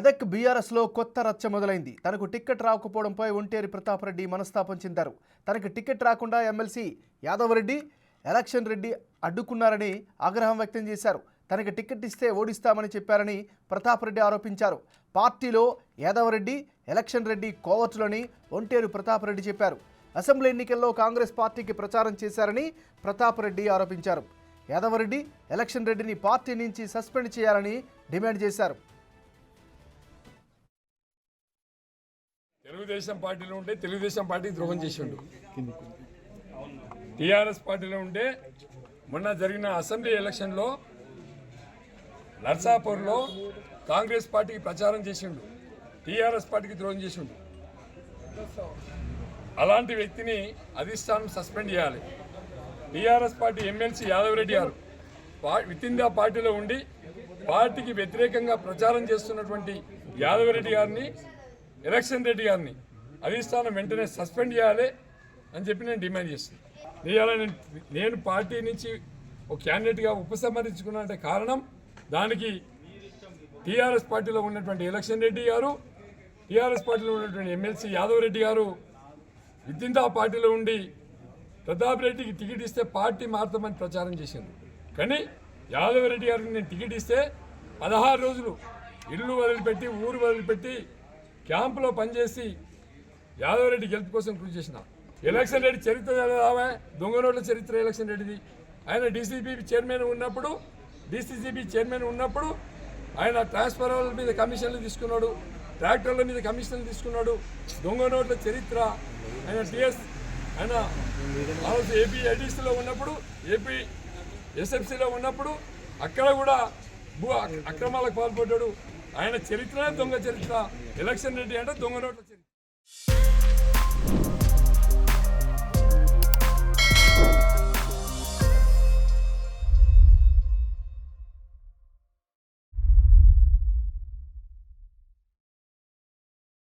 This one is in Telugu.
మెదక్ బీఆర్ఎస్లో కొత్త రచ్చ మొదలైంది. తనకు టికెట్ రాకపోవడంపై ఒంటేరి ప్రతాప్ రెడ్డి మనస్తాపం చెందారు. తనకు టికెట్ రాకుండా ఎమ్మెల్సీ యాదవ్ రెడ్డి, ఎలక్షన్ రెడ్డి అడ్డుకున్నారని ఆగ్రహం వ్యక్తం చేశారు. తనకు టికెట్ ఇస్తే ఓడిస్తామని చెప్పారని ప్రతాప్ రెడ్డి ఆరోపించారు. పార్టీలో యాదవ్ రెడ్డి, ఎలక్షన్ రెడ్డి కోవట్లని ఒంటేరు ప్రతాప్ రెడ్డి చెప్పారు. అసెంబ్లీ ఎన్నికల్లో కాంగ్రెస్ పార్టీకి ప్రచారం చేశారని ప్రతాప్ రెడ్డి ఆరోపించారు. యాదవ్ రెడ్డి, ఎలక్షన్ రెడ్డిని పార్టీ నుంచి సస్పెండ్ చేయాలని డిమాండ్ చేశారు. తెలుగుదేశం పార్టీలో ఉంటే తెలుగుదేశం పార్టీకి ద్రోహం చేసిండు. టీఆర్ఎస్ పార్టీలో ఉంటే మొన్న జరిగిన అసెంబ్లీ ఎలక్షన్లో నర్సాపూర్లో కాంగ్రెస్ పార్టీకి ప్రచారం చేసిండు, టీఆర్ఎస్ పార్టీకి ద్రోహం చేసిండు. అలాంటి వ్యక్తిని అధిష్టానం సస్పెండ్ చేయాలి. TRS party MLC Yadav Reddy గారు విత్ ఇన్ ద పార్టీలో ఉండి పార్టీకి వ్యతిరేకంగా ప్రచారం చేస్తున్నటువంటి యాదవ్ రెడ్డి గారిని, ఎలక్షన్ రెడ్డి గారిని అధిష్టానం వెంటనే సస్పెండ్ చేయాలి అని చెప్పి నేను డిమాండ్ చేస్తున్నాను. నేను పార్టీ నుంచి ఒక క్యాండిడేట్గా ఉపసంహరించుకున్నానంటే కారణం దానికి టీఆర్ఎస్ పార్టీలో ఉన్నటువంటి ఎలక్షన్ రెడ్డి గారు, టీఆర్ఎస్ పార్టీలో ఉన్నటువంటి ఎమ్మెల్సీ యాదవ్ రెడ్డి గారు విత్ ఇన్ ద పార్టీలో ఉండి ప్రతాప్ రెడ్డికి టికెట్ ఇస్తే పార్టీ మారుతామని ప్రచారం చేశారు. కానీ యాదవ్ రెడ్డి గారికి నేను టికెట్ ఇస్తే 16 రోజులు ఇల్లు వదిలిపెట్టి, ఊరు వదిలిపెట్టి క్యాంపులో పనిచేసి యాదవ్ రెడ్డి గెలుపు కోసం కృషి చేసిన. ఎలక్షన్ రెడ్డి చరిత్ర రావా, దొంగ నోట్ల చరిత్ర ఎలక్షన్ రెడ్డిది. ఆయన డీసీసీబీ చైర్మన్ ఉన్నప్పుడు ఆయన ట్రాన్స్ఫార్మర్ల మీద కమిషన్లు తీసుకున్నాడు, ట్రాక్టర్ల మీద కమిషన్లు తీసుకున్నాడు. దొంగ నోట్ల చరిత్ర ఆయన ఏపీ ఐటీసీలో ఉన్నప్పుడు, ఏపీ ఎస్ఎఫ్సీలో ఉన్నప్పుడు అక్కడ కూడా భూ అక్రమాలకు పాల్పడ్డాడు. ఆయన చరిత్ర దొంగ చరిత్ర. ఎలక్షన్ రెడ్డి అంటే దొంగ నోట్ల చరిత్ర.